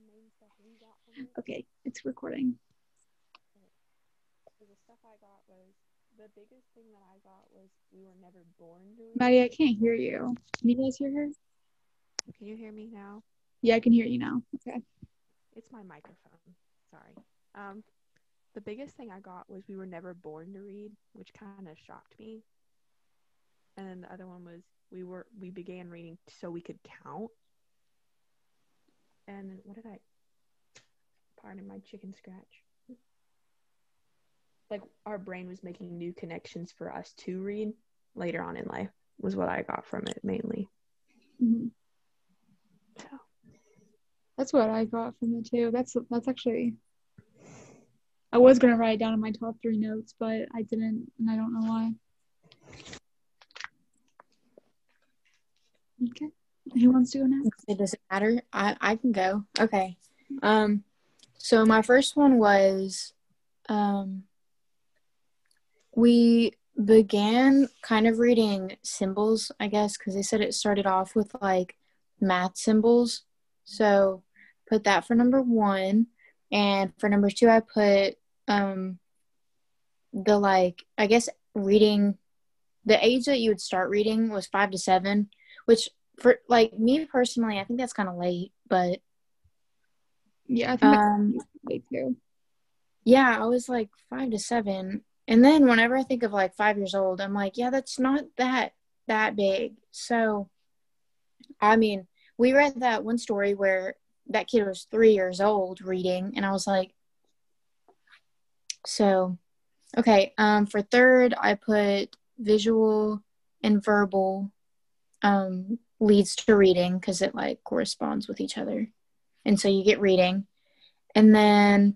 main stuff we got from it? Okay, it's recording. So the stuff I got was, the biggest thing that I got was we were never born to Maddie, I read. can't hear you. Can you guys hear her? Can you hear me now? Yeah, I can hear you now. Okay. It's my microphone. Sorry. The biggest thing I got was we were never born to read, which kind of shocked me. And then the other one was we began reading so we could count. And then what did I? Pardon my chicken scratch. Like our brain was making new connections for us to read later on in life was what I got from it mainly. Mm-hmm. So that's what I got from it too. That's actually. I was gonna write it down in my top 3 notes, but I didn't, and I don't know why. Okay. Who wants to go next? It doesn't matter. I can go. Okay. So my first one was, we began kind of reading symbols, I guess, because they said it started off with like math symbols. So put that for number 1. And for number 2, I put the like, I guess reading, the age that you would start reading was 5 to 7, which for like me personally, I think that's kind of late, but yeah, I think that's late too. Yeah, I was like 5 to 7. And then whenever I think of like 5 years old, I'm like, yeah, that's not that big. So, I mean, we read that one story where that kid was 3 years old reading, and I was like, so, okay. For third, I put visual and verbal leads to reading because it like corresponds with each other. And so you get reading. And then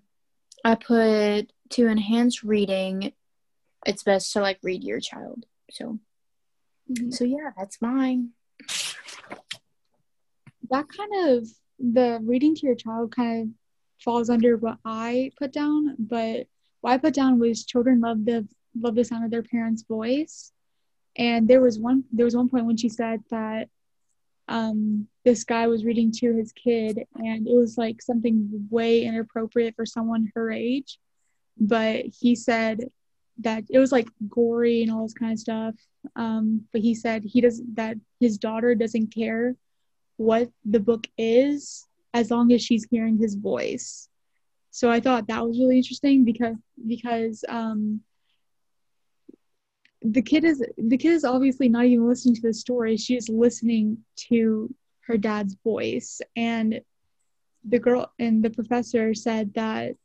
I put to enhance reading, it's best to like read to your child. So, so yeah, that's mine. That kind of, the reading to your child kind of falls under what I put down, but what I put down was children love the sound of their parents' voice. And there was one point when she said that this guy was reading to his kid, and it was like something way inappropriate for someone her age, but he said that it was like gory and all this kind of stuff, but he said that his daughter doesn't care what the book is as long as she's hearing his voice. So I thought that was really interesting because the kid is obviously not even listening to the story. She is listening to her dad's voice. And the girl and the professor said that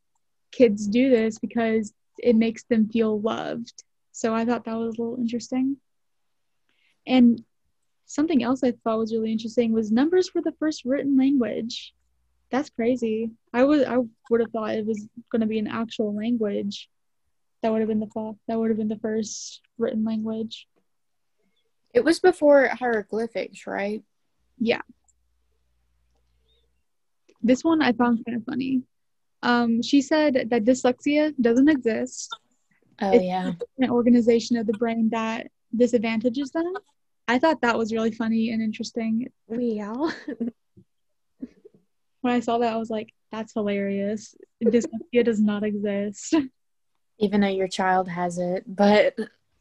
kids do this because it makes them feel loved. So I thought that was a little interesting. And something else I thought was really interesting was numbers were the first written language. That's crazy. I would have thought it was going to be an actual language. That would have been the first written language. It was before hieroglyphics, right? Yeah. This one I found kind of funny. She said that dyslexia doesn't exist. Oh, it's yeah. an organization of the brain that disadvantages them. I thought that was really funny and interesting. Yeah. When I saw that, I was like, that's hilarious. Dyslexia does not exist. Even though your child has it, but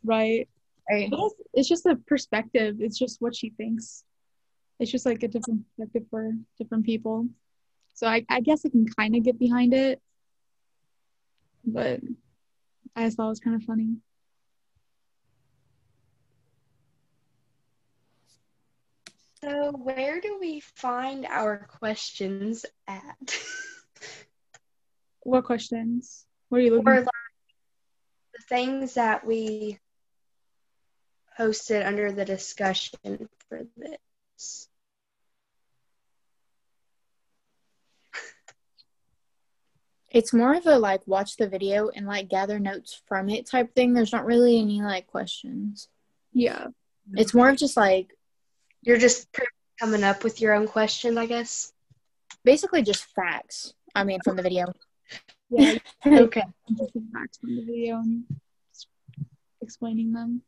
Right. right. It's just a perspective. It's just what she thinks. It's just like a different perspective for different people. So I guess I can kind of get behind it, but I just thought it was kind of funny. So where do we find our questions at? What questions? What are you looking Or for? like the things that we posted under the discussion for this. It's more of a like watch the video and like gather notes from it type thing. There's not really any like questions. Yeah. It's more of just like You're just coming up with your own questions, I guess. basically just facts. I mean, from the video. Yeah. Okay. Interesting facts from the video and explaining them.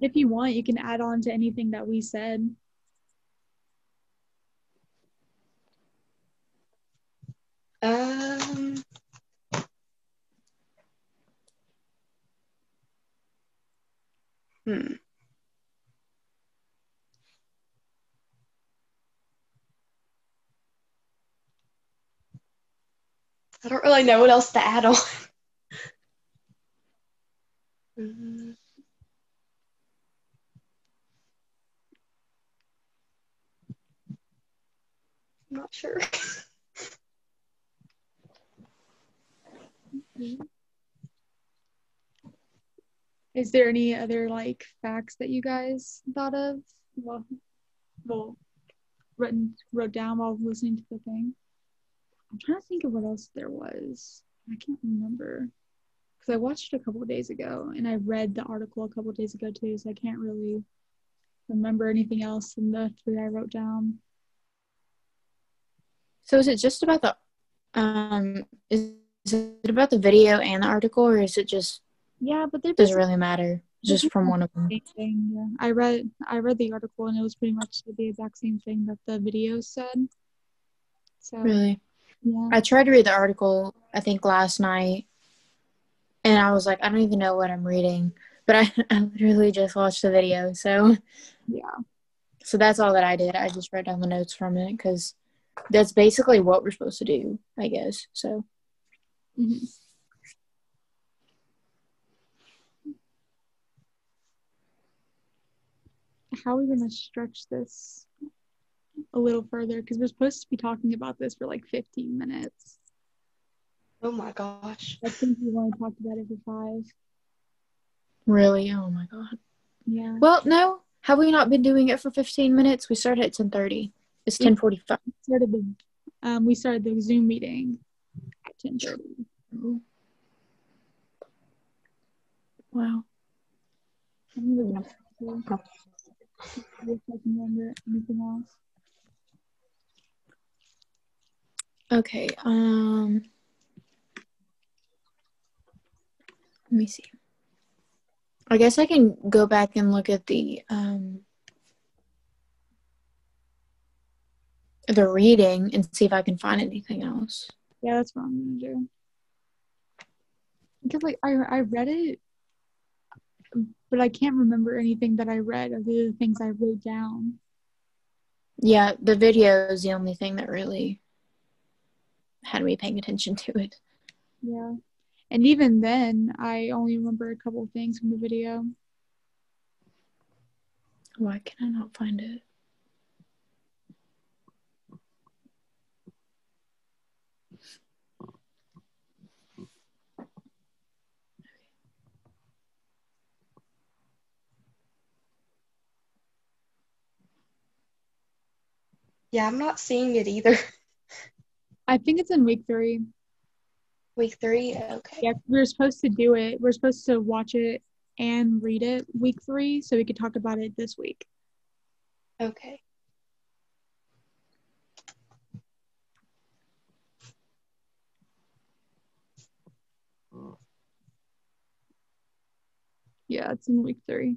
If you want, you can add on to anything that we said. I don't really know what else to add on. I'm not sure. Is there any other like facts that you guys thought of? Well, wrote down while listening to the thing. I'm trying to think of what else there was. I can't remember because I watched it a couple of days ago and I read the article a couple of days ago too, so I can't really remember anything else in the 3 I wrote down. So is it just about the is it about the video and the article, or is it just Yeah, but does it really matter? Just from one of them. Same thing, yeah. I read the article and it was pretty much the exact same thing that the video said. So Really? yeah. I tried to read the article, I think last night, and I was like, I don't even know what I'm reading. But I literally just watched the video, so yeah. So that's all that I did. I just wrote down the notes from it because that's basically what we're supposed to do, I guess. So. Mm-hmm. How are we going to stretch this a little further? Because we're supposed to be talking about this for like 15 minutes. Oh my gosh. I think we only talked about it for 5. Really? Oh my God. Yeah. Well, no. Have we not been doing it for 15 minutes? We started at 10:30. It's 10:45. We started the Zoom meeting at 10:30. Wow. If I can remember anything else. Okay. Let me see. I guess I can go back and look at the reading and see if I can find anything else. Yeah, that's what I'm gonna do. Because like I read it, but I can't remember anything that I read other than the things I wrote down. Yeah, the video is the only thing that really had me paying attention to it. Yeah. And even then, I only remember a couple of things from the video. Why can I not find it? Yeah, I'm not seeing it either. I think it's in week 3. Week 3? Okay. Yeah, we were supposed to do it. We're supposed to watch it and read it week 3 so we could talk about it this week. Okay. Yeah, it's in week 3.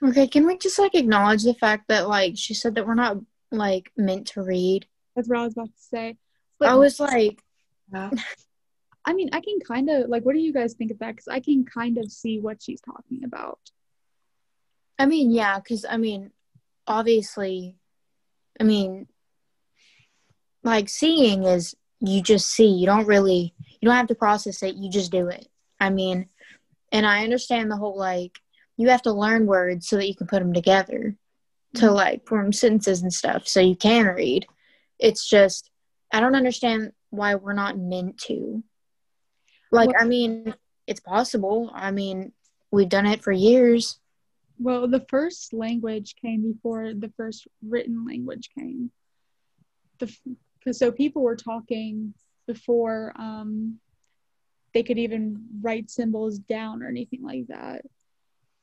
Okay, can we just like acknowledge the fact that like she said that we're not like meant to read? That's what I was about to say. But I was like, I mean, I can kind of like, what do you guys think of that? Because I can kind of see what she's talking about. I mean, yeah, because I mean, obviously, I mean, like seeing is you just see. You don't have to process it. You just do it. I mean, and I understand the whole like you have to learn words so that you can put them together to like form sentences and stuff so you can read. It's just I don't understand why we're not meant to. Like, Well, I mean, it's possible. I mean, we've done it for years. Well, the first language came before the first written language came. because so people were talking before they could even write symbols down or anything like that.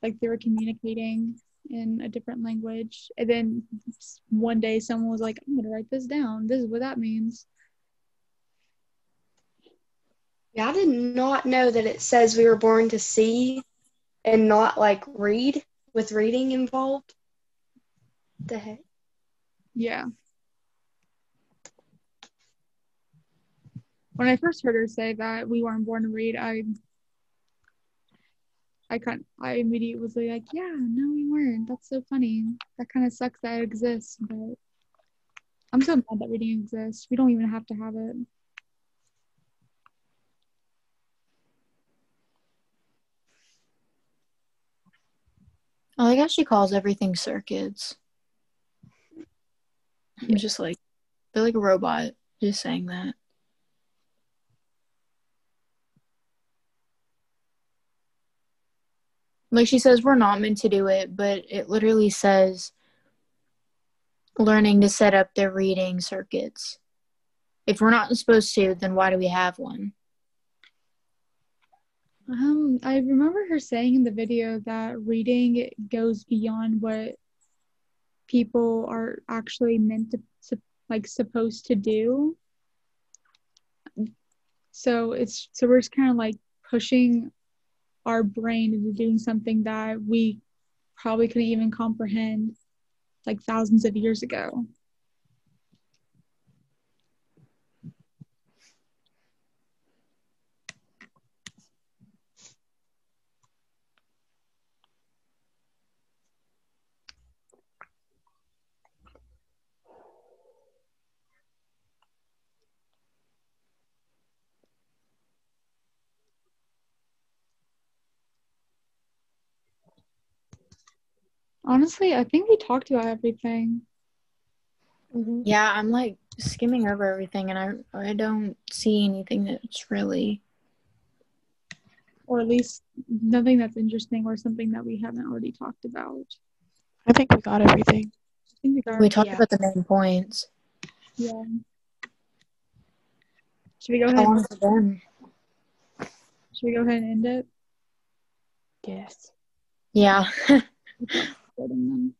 Like they were communicating in a different language. And then one day someone was like, I'm going to write this down. This is what that means. Yeah, I did not know that it says we were born to see and not like read, with reading involved. What the heck? Yeah. When I first heard her say that we weren't born to read, I immediately was like, yeah, no, we weren't. That's so funny. That kind of sucks that it exists, but I'm so glad that reading exists. We don't even have to have it. I like how she calls everything circuits. I'm just like, I feel like a robot just saying that. Like she says, we're not meant to do it, but it literally says learning to set up their reading circuits. If we're not supposed to, then why do we have one? I remember her saying in the video that reading goes beyond what people are actually meant to supposed to do. So we're just kind of like pushing our brain into doing something that we probably couldn't even comprehend like thousands of years ago. Honestly, I think we talked about everything. Mm-hmm. Yeah, I'm like skimming over everything and I don't see anything that's really, Or at least nothing that's interesting or something that we haven't already talked about. I think we got everything. I think we got we talked Yeah. about the main points. Yeah. Should we go How ahead? long has it been? Should we go ahead and end it? Yes. Yeah. Recording them.